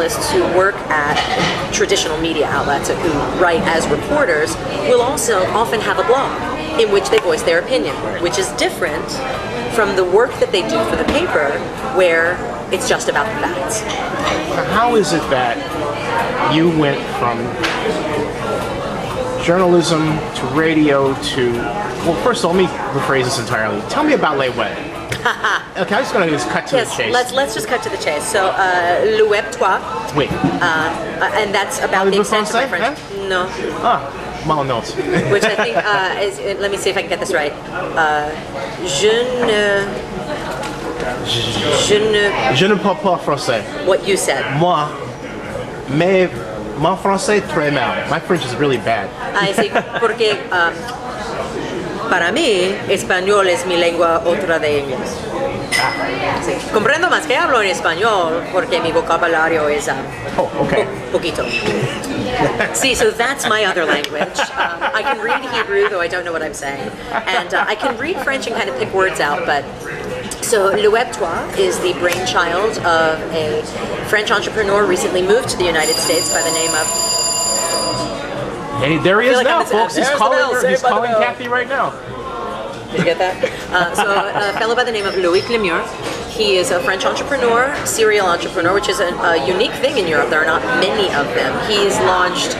journalists who work at traditional media outlets who write as reporters will also often have a blog in which they voice their opinion, which is different from the work that they do for the paper, where it's just about the facts. How is it that you went from journalism to radio to... Well, first of all, let me rephrase this entirely. Tell me about Le Web. Okay, I'm just going to cut to the chase. Let's just cut to the chase. So, Le Web Toi. Oui. And that's about the extent of my French. Hein? No. Ah, mal notes. Which I think is, let me see if I can get this right. Je ne parle pas français. What you said. Moi, mais mon français très mal. My French is really bad. Sí, porque para mí, español es mi lengua otra de inglés. Sí. Comprendo más que hablo en español porque mi vocabulario es poquito. See, so that's my other language. I can read Hebrew, though I don't know what I'm saying. And I can read French and kind of pick words out, but... So, Le Web Toi is the brainchild of a French entrepreneur recently moved to the United States by the name of... Hey, there he is now, folks. He's calling Cathy right now. Did you get that? A fellow by the name of Loïc Lemure. He is a French entrepreneur, serial entrepreneur, which is a unique thing in Europe. There are not many of them. He's launched...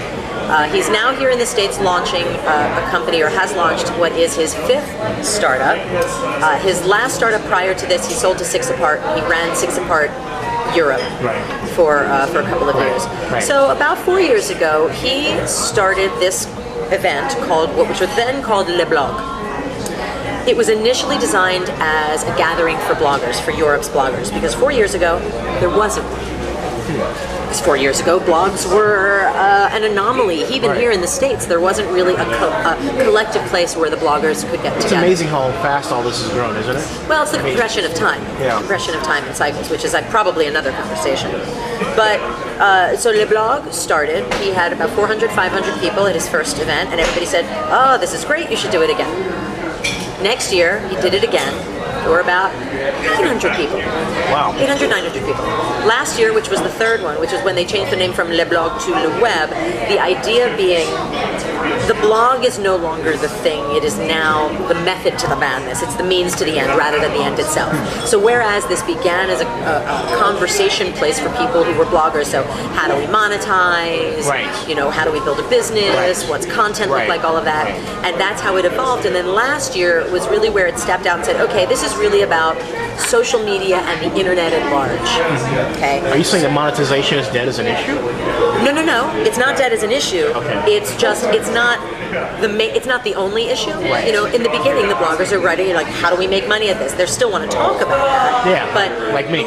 he's now here in the States launching a company, or has launched what is his 5th startup. His last startup prior to this, he sold to Six Apart. He ran Six Apart Europe for a couple of years. Right. So about 4 years ago, he started this event which was then called Le Blog. It was initially designed as a gathering for bloggers, for Europe's bloggers, because 4 years ago, there wasn't one. Because 4 years ago, blogs were an anomaly. Even here in the States, there wasn't really a collective place where the bloggers could get together. It's amazing how fast all this has grown, isn't it? Well, it's the compression of time. Yeah. Compression of time and cycles, which is probably another conversation. But, so Le Blog started. He had about 400, 500 people at his first event, and everybody said, oh, this is great, you should do it again. Next year, he did it again. There were about 800 people. Wow. 800, 900 people. Last year, which was the third one, which is when they changed the name from Le Blog to Le Web, the idea being the blog is no longer the thing. It is now the method to the madness. It's the means to the end rather than the end itself. So whereas this began as a conversation place for people who were bloggers, so how do we monetize? Right. You know, how do we build a business? Right. What's content look like? All of that. Right. And that's how it evolved. And then last year was really where it stepped out and said, okay, this is really about social media and the internet at large. Okay. Are you saying that monetization is dead as an issue? No. It's not dead as an issue. Okay. It's just it's not the only issue. Right. You know, in the beginning, the bloggers are writing like, how do we make money at this? They still want to talk about that. Yeah. But like me.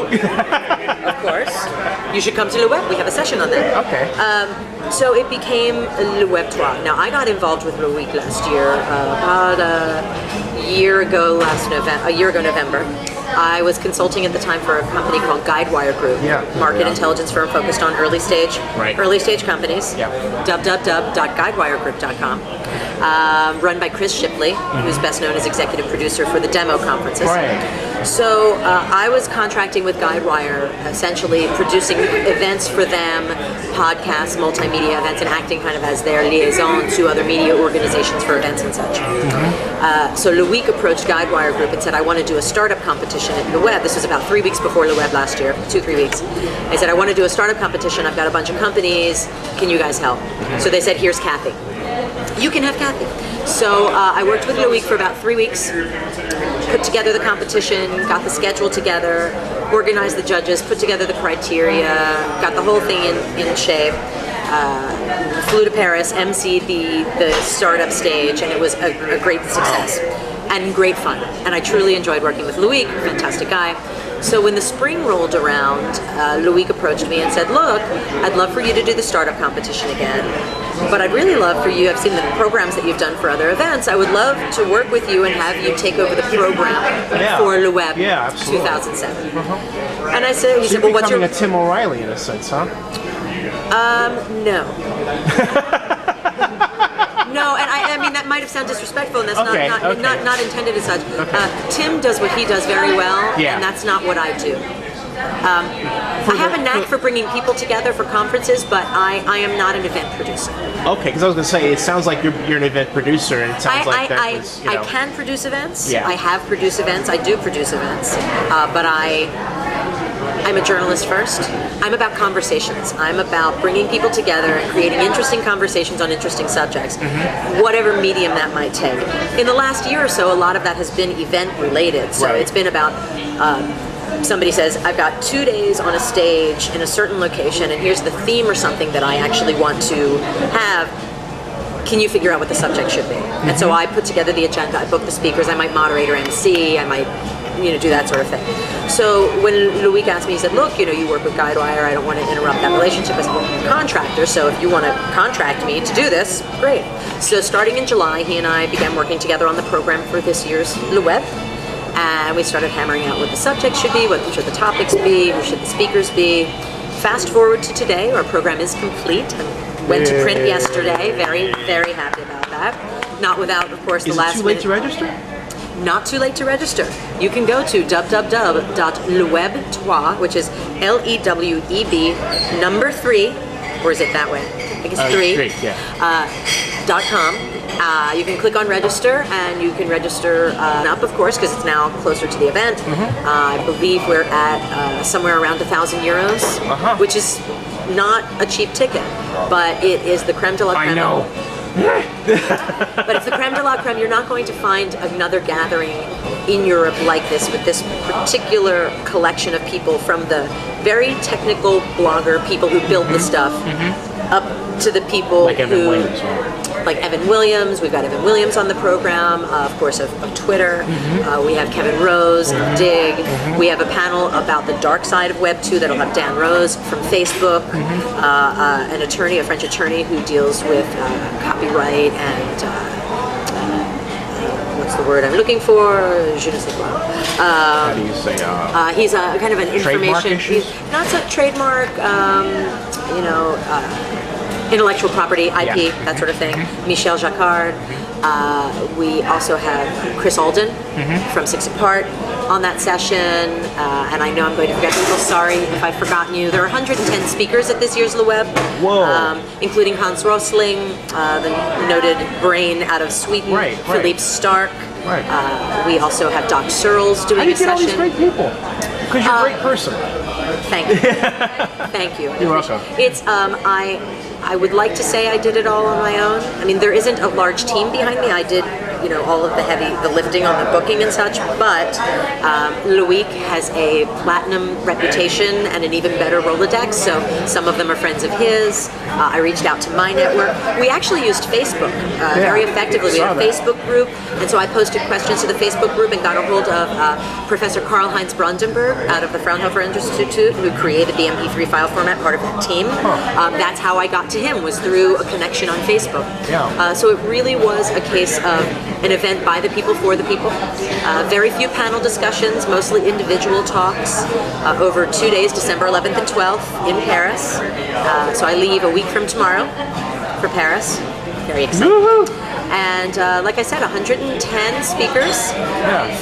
of course, you should come to Le Web. We have a session on that. Okay. So it became Le Web Toi. Now I got involved with Loïc last year, about a year ago November. I was consulting at the time for a company called Guidewire Group, market intelligence firm focused on early stage companies. www.guidewiregroup.com. Run by Chris Shipley, who's best known as executive producer for the demo conferences. Right. So I was contracting with Guidewire, essentially producing events for them, podcasts, multimedia events, and acting kind of as their liaison to other media organizations for events and such. So Loïc approached Guidewire Group and said, I want to do a startup competition at Le Web. This was about 3 weeks before Le Web last year, 2-3 weeks. I said, I want to do a startup competition. I've got a bunch of companies. Can you guys help? So they said, here's Cathy. You can have Cathy. So I worked with Loïc for about 3 weeks, put together the competition, got the schedule together, organized the judges, put together the criteria, got the whole thing in shape. Flew to Paris, emceed the startup stage, and it was a great success and great fun. And I truly enjoyed working with Loïc, fantastic guy. So when the spring rolled around, Loïc approached me and said, look, I'd love for you to do the startup competition again, but I'd really love for you, I've seen the programs that you've done for other events, I would love to work with you and have you take over the program for Le Web 2007. And I said, he said, well, what's your... You're becoming a Tim O'Reilly in a sense, huh? No. No, and I mean that might have sounded disrespectful, and that's not intended as such. Tim does what he does very well, and that's not what I do. I have a knack for bringing people together for conferences, but I am not an event producer. Okay, because I was going to say, it sounds like you're an event producer, and it sounds like that was, you know. I can produce events. Yeah. I have produced events. I do produce events, but I'm a journalist first. I'm about conversations. I'm about bringing people together and creating interesting conversations on interesting subjects, whatever medium that might take. In the last year or so, a lot of that has been event related. So it's been about somebody says, I've got 2 days on a stage in a certain location, and here's the theme or something that I actually want to have. Can you figure out what the subject should be? And so I put together the agenda, I book the speakers, I might moderate or MC, I might do that sort of thing. So when Loic asked me, he said, look, you work with Guidewire, I don't want to interrupt that relationship as a contractor, so if you want to contract me to do this, great. So starting in July, he and I began working together on the program for this year's Le Web. And we started hammering out what the subject should be, what should the topics be, who should the speakers be. Fast forward to today, our program is complete. I went to print yesterday, very, very happy about that. Not without, of course, the last minute. Is it too late to register? Not too late to register. You can go to www.leweb3, which is LEWEB number 3, or is it that way? I guess 3. .com. You can click on register, and you can register up, of course, because it's now closer to the event. I believe we're at somewhere around €1,000, which is not a cheap ticket, but it is the creme de la creme. I know. But it's the creme de la creme. You're not going to find another gathering in Europe like this, with this particular collection of people, from the very technical blogger people who build the stuff, up to the people like Evan Williams. Like Evan Williams. We've got Evan Williams on the program, of course, of Twitter. We have Kevin Rose of Dig. We have a panel about the dark side of Web 2 that'll have Dan Rose from Facebook, an attorney, a French attorney who deals with copyright and what's the word I'm looking for? Je ne sais quoi. How do you say? He's a kind of an information. Issues? He's not a trademark. Intellectual property, IP, that sort of thing. Michel Jacquard. We also have Chris Alden from Six Apart on that session. And I know I'm going to forget people. Sorry if I've forgotten you. There are 110 speakers at this year's Le Web, including Hans Rosling, the noted brain out of Sweden, Philippe Stark. We also have Doc Searles doing a session. How do you get all these great people? Because you're a great person. Thank you. Thank you. You're welcome. It's I would like to say I did it all on my own. I mean, there isn't a large team behind me. I did, all of the lifting on the booking and such, but Loic has a platinum reputation and an even better Rolodex, so some of them are friends of his. I reached out to my network. We actually used Facebook very effectively. We had a Facebook group, and so I posted questions to the Facebook group and got a hold of Professor Karl-Heinz Brandenburg out of the Fraunhofer Institute, who created the MP3 file format, part of that team. That's how I got to him, was through a connection on Facebook. So it really was a case of an event by the people for the people. Very few panel discussions, mostly individual talks over 2 days, December 11th and 12th in Paris. So I leave a week from tomorrow for Paris. Very exciting. Woo-hoo! And like I said, 110 speakers,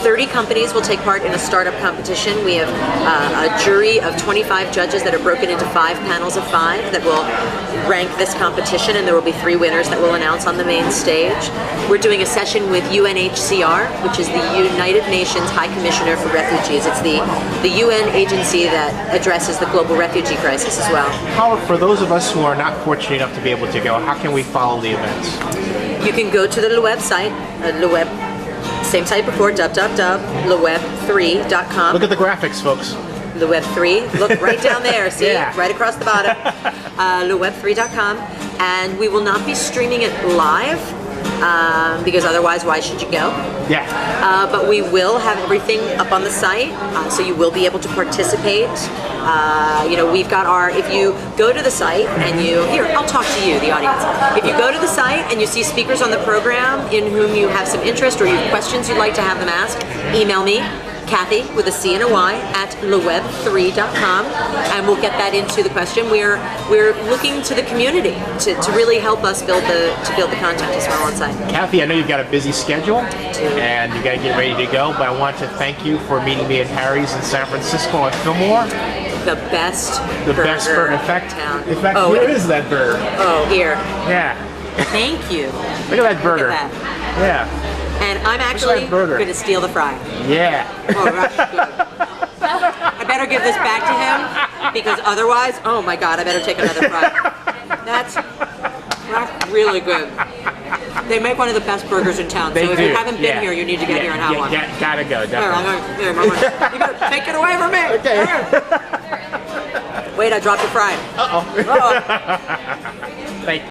30 companies will take part in a startup competition. We have a jury of 25 judges that are broken into 5 panels of 5 that will rank this competition, and there will be 3 winners that we'll announce on the main stage. We're doing a session with UNHCR, which is the United Nations High Commissioner for Refugees. It's the UN agency that addresses the global refugee crisis as well. Howard, for those of us who are not fortunate enough to be able to go, how can we follow the events? You can go to the Le website, Le Web, same site before, www.leweb3.com. Look at the graphics, folks. Le Web 3, look right down there, see, right across the bottom, leweb3.com, and we will not be streaming it live, because otherwise why should you go? But we will have everything up on the site, so you will be able to participate. We've got if you go to the site and I'll talk to you, the audience. If you go to the site and you see speakers on the program in whom you have some interest or you have questions you'd like to have them ask, email me, Cathy with a C and a Y at leweb3.com, and we'll get that into the question. We're looking to the community to really help us build the content as well on site. Cathy, I know you've got a busy schedule and you got to get ready to go, but I want to thank you for meeting me at Harry's in San Francisco at Fillmore. The best burger. In fact, town. here is that burger. Oh, here. Yeah. Thank you. Look at that burger. Look at that. Yeah. And I'm actually going to steal the fry. Yeah. Oh, that's good. I better give this back to him because otherwise, oh my God, I better take another fry. That's really good. They make one of the best burgers in town. So if you haven't been here, you need to get here and have one. Gotta go. Definitely. You better take it away from me. Okay. Wait, I dropped the fry. Uh-oh. Thank you.